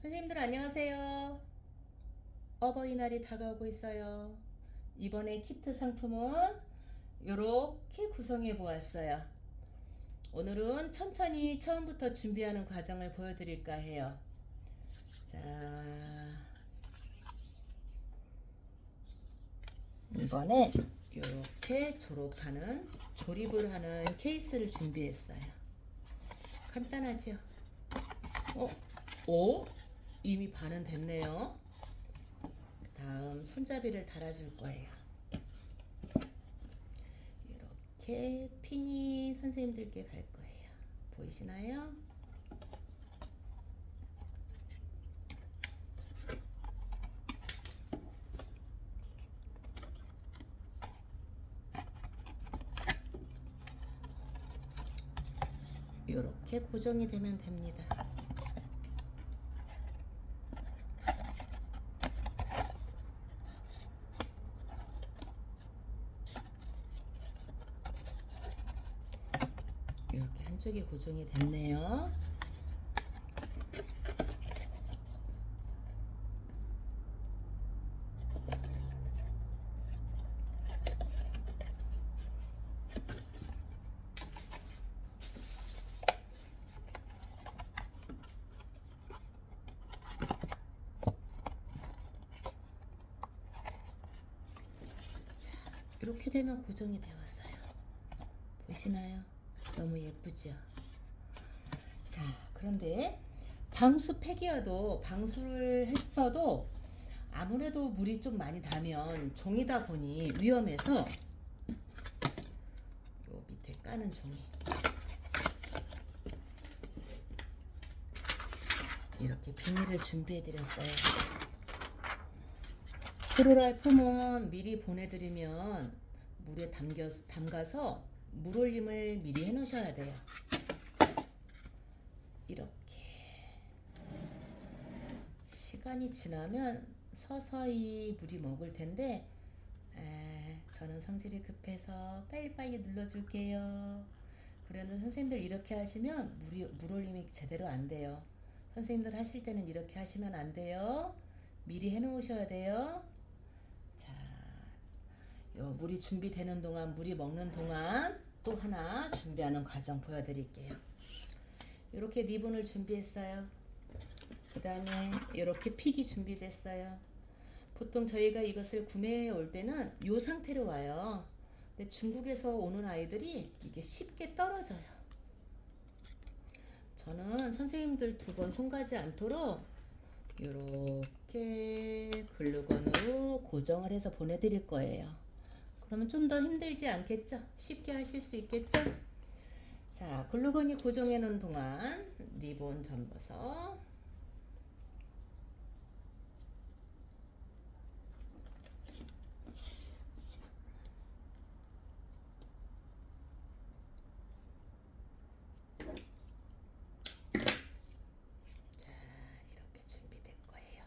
선생님들 안녕하세요. 어버이날이 다가오고 있어요. 이번에 키트 상품은 이렇게 구성해 보았어요. 오늘은 천천히 처음부터 준비하는 과정을 보여드릴까 해요. 자, 이번에 이렇게 조립을 하는 케이스를 준비했어요. 간단하죠? 오? 이미 반은 됐네요. 다음 손잡이를 달아줄 거예요. 이렇게 핀이 선생님들께 갈 거예요. 보이시나요? 이렇게 고정이 되면 됩니다. 이렇게 한쪽이 고정이 됐네요. 이렇게 되면 고정이 되었어요. 보시나요? 너무 예쁘죠? 자, 그런데 방수팩이어도 방수를 했어도 아무래도 물이 좀 많이 닿으면 종이다 보니 위험해서 요 밑에 까는 종이 이렇게 비닐을 준비해 드렸어요. 프로랄 폼은 미리 보내드리면 물에 담가서 물올림을 미리 해 놓으셔야 돼요. 이렇게 시간이 지나면 서서히 물이 먹을 텐데 저는 성질이 급해서 빨리빨리 눌러줄게요. 그러면 선생님들 이렇게 하시면 물올림이 제대로 안 돼요. 선생님들 하실 때는 이렇게 하시면 안 돼요. 미리 해 놓으셔야 돼요. 자, 요 물이 준비되는 동안, 물이 먹는 동안 또 하나 준비하는 과정 보여드릴게요. 이렇게 리본을 준비했어요. 그 다음에 이렇게 픽이 준비됐어요. 보통 저희가 이것을 구매해 올 때는 이 상태로 와요. 근데 중국에서 오는 아이들이 이게 쉽게 떨어져요. 저는 선생님들 두 번 손 가지 않도록 이렇게 글루건으로 고정을 해서 보내드릴 거예요. 그러면 좀 더 힘들지 않겠죠? 쉽게 하실 수 있겠죠? 자, 글루건이 고정해 놓은 동안 리본 접어서 이렇게 준비될 거예요.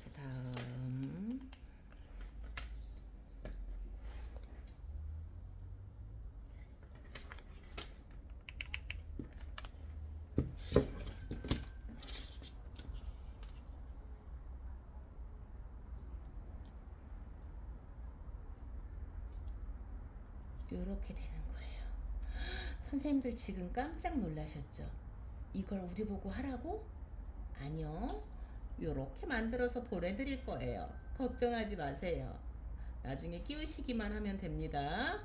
그 다음 이렇게 되는 거예요. 선생님들 지금 깜짝 놀라셨죠? 이걸 우리 보고 하라고? 아니요. 이렇게 만들어서 보내드릴 거예요. 걱정하지 마세요. 나중에 끼우시기만 하면 됩니다.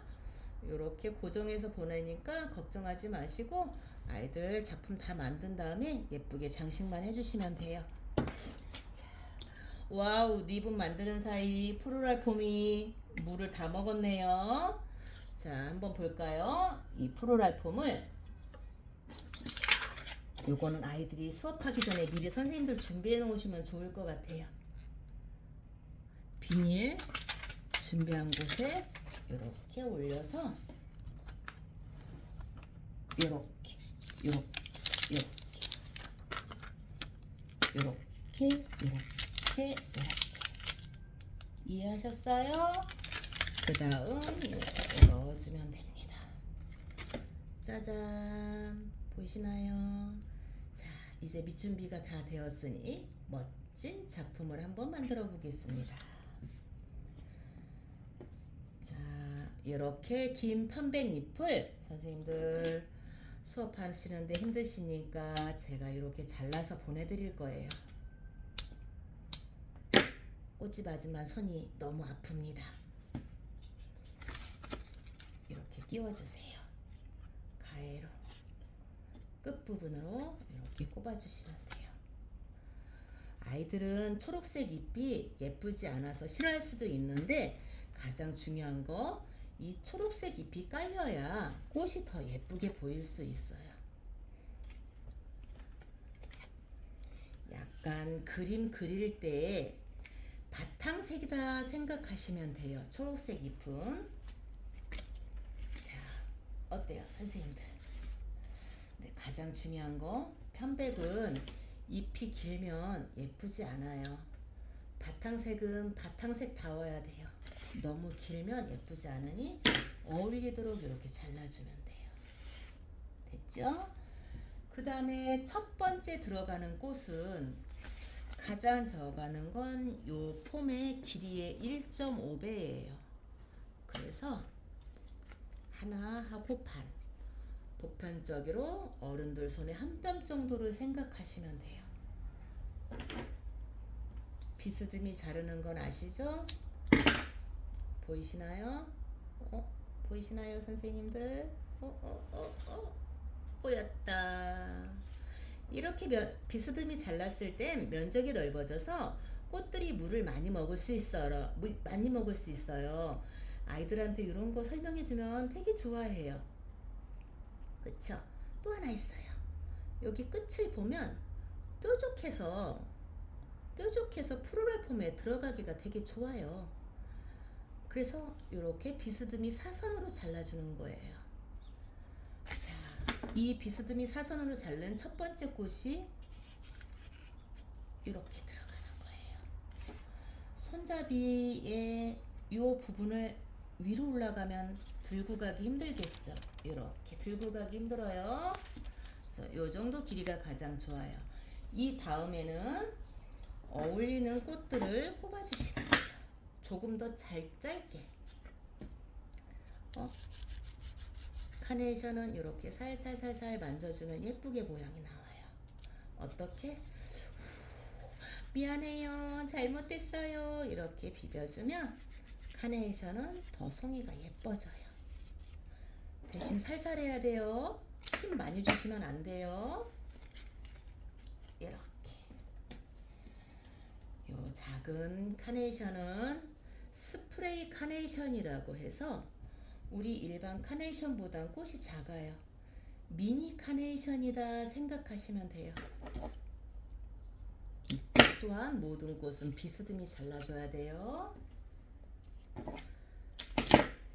이렇게 고정해서 보내니까 걱정하지 마시고 아이들 작품 다 만든 다음에 예쁘게 장식만 해주시면 돼요. 자, 와우, 리본 만드는 사이 프로랄 폼이 물을 다 먹었네요. 자, 한번 볼까요? 이 프로랄 폼을 요거는 아이들이 수업하기 전에 미리 선생님들 준비해 놓으시면 좋을 것 같아요. 비닐 준비한 곳에 이렇게 올려서 이렇게 이해하셨어요? 그 다음 이렇게 넣어주면 됩니다. 짜잔, 보이시나요? 자, 이제 밑준비가 다 되었으니 멋진 작품을 한번 만들어 보겠습니다. 자, 이렇게 긴 편백잎을 선생님들 수업하시는데 힘드시니까 제가 이렇게 잘라서 보내드릴 거예요. 꽃이 맞으면 손이 너무 아픕니다. 이렇게 끼워주세요. 가해로 끝부분으로 이렇게 꼽아주시면 돼요. 아이들은 초록색 잎이 예쁘지 않아서 싫어할 수도 있는데 가장 중요한 거 이 초록색 잎이 깔려야 꽃이 더 예쁘게 보일 수 있어요. 약간 그림 그릴 때 바탕색이다 생각하시면 돼요. 초록색 잎은. 자, 어때요 선생님들? 네, 가장 중요한 거 편백은 잎이 길면 예쁘지 않아요. 바탕색은 바탕색다워야 돼요. 너무 길면 예쁘지 않으니 어울리도록 이렇게 잘라주면 돼요. 됐죠? 그 다음에 첫 번째 들어가는 꽃은 가장 적어가는 건 요 폼의 길이의 1.5배예요. 그래서 하나 하고 반, 보편적으로 어른들 손에 한 뼘 정도를 생각하시면 돼요. 비스듬히 자르는 건 아시죠? 보이시나요? 보이시나요 선생님들? 보였다. 이렇게 비스듬히 잘랐을 땐 면적이 넓어져서 꽃들이 물을 많이 먹을 수 있어요. 아이들한테 이런 거 설명해주면 되게 좋아해요. 그쵸? 또 하나 있어요. 여기 끝을 보면 뾰족해서 프로랄 폼에 들어가기가 되게 좋아요. 그래서 이렇게 비스듬히 사선으로 잘라주는 거예요. 자, 이 비스듬히 사선으로 자른 첫 번째 꽃이 이렇게 들어가는 거예요. 손잡이의 이 부분을 위로 올라가면 들고 가기 힘들겠죠. 이렇게 들고 가기 힘들어요. 이 정도 길이가 가장 좋아요. 이 다음에는 어울리는 꽃들을 뽑아주시면 돼요. 조금 더 짧게. 카네이션은 이렇게 살살살살 만져주면 예쁘게 모양이 나와요. 어떻게? 미안해요. 잘못됐어요. 이렇게 비벼주면 카네이션은 더 송이가 예뻐져요. 대신 살살 해야 돼요. 힘 많이 주시면 안 돼요. 이렇게. 요 작은 카네이션은 스프레이 카네이션이라고 해서 우리 일반 카네이션보단 꽃이 작아요. 미니 카네이션이다 생각하시면 돼요. 또한 모든 꽃은 비스듬히 잘라줘야 돼요.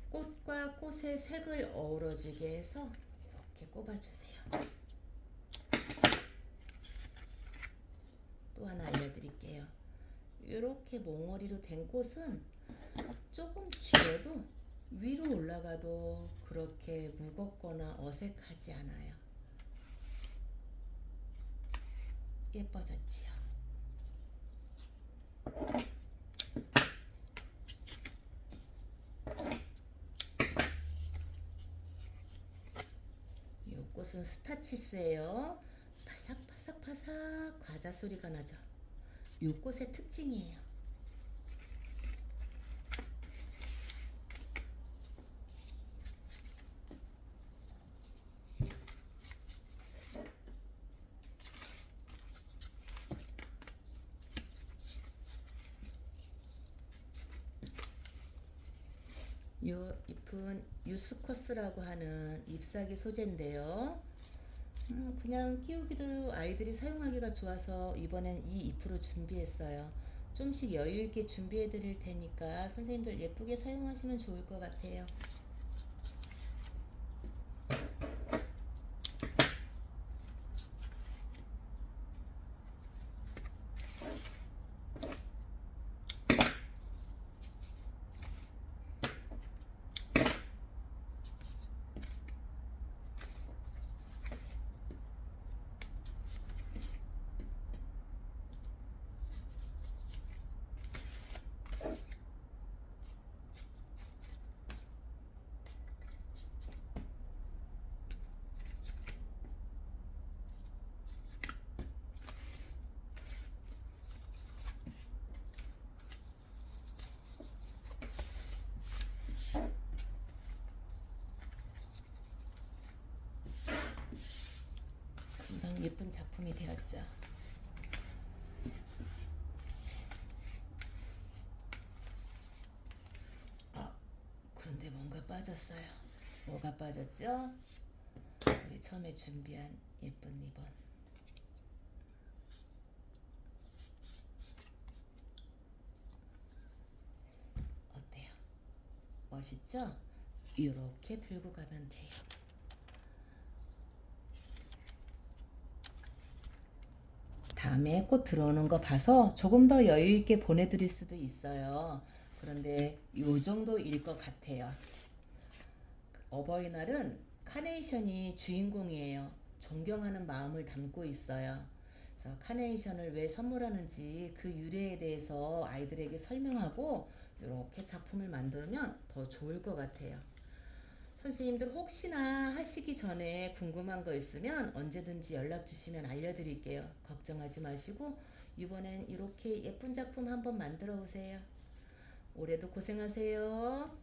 꽃과 꽃의 색을 어우러지게 해서 이렇게 꼽아주세요. 또 하나 알려드릴게요. 이렇게 몽어리로 된 꽃은 조금 길어도 위로 올라가도 그렇게 무겁거나 어색하지 않아요. 예뻐졌지요? 이 꽃은 스타치스예요. 파삭파삭파삭 과자 소리가 나죠. 이 꽃의 특징이에요. 이 잎은 유스커스라고 하는 잎사귀 소재인데요. 그냥 키우기도 아이들이 사용하기가 좋아서 이번엔 이 잎으로 준비했어요. 좀씩 여유있게 준비해 드릴 테니까 선생님들 예쁘게 사용하시면 좋을 것 같아요. 작품이 되었죠. 아, 그런데 뭔가 빠졌어요. 뭐가 빠졌죠? 우리 처음에 준비한 예쁜 리본. 어때요? 멋있죠? 이렇게 들고 가면 돼요. 다음에 꽃 들어오는 거 봐서 조금 더 여유 있게 보내드릴 수도 있어요. 그런데 요 정도일 것 같아요. 어버이날은 카네이션이 주인공이에요. 존경하는 마음을 담고 있어요. 그래서 카네이션을 왜 선물하는지 그 유래에 대해서 아이들에게 설명하고 이렇게 작품을 만들면 더 좋을 것 같아요. 선생님들 혹시나 하시기 전에 궁금한 거 있으면 언제든지 연락 주시면 알려드릴게요. 걱정하지 마시고 이번엔 이렇게 예쁜 작품 한번 만들어 보세요. 올해도 고생하세요.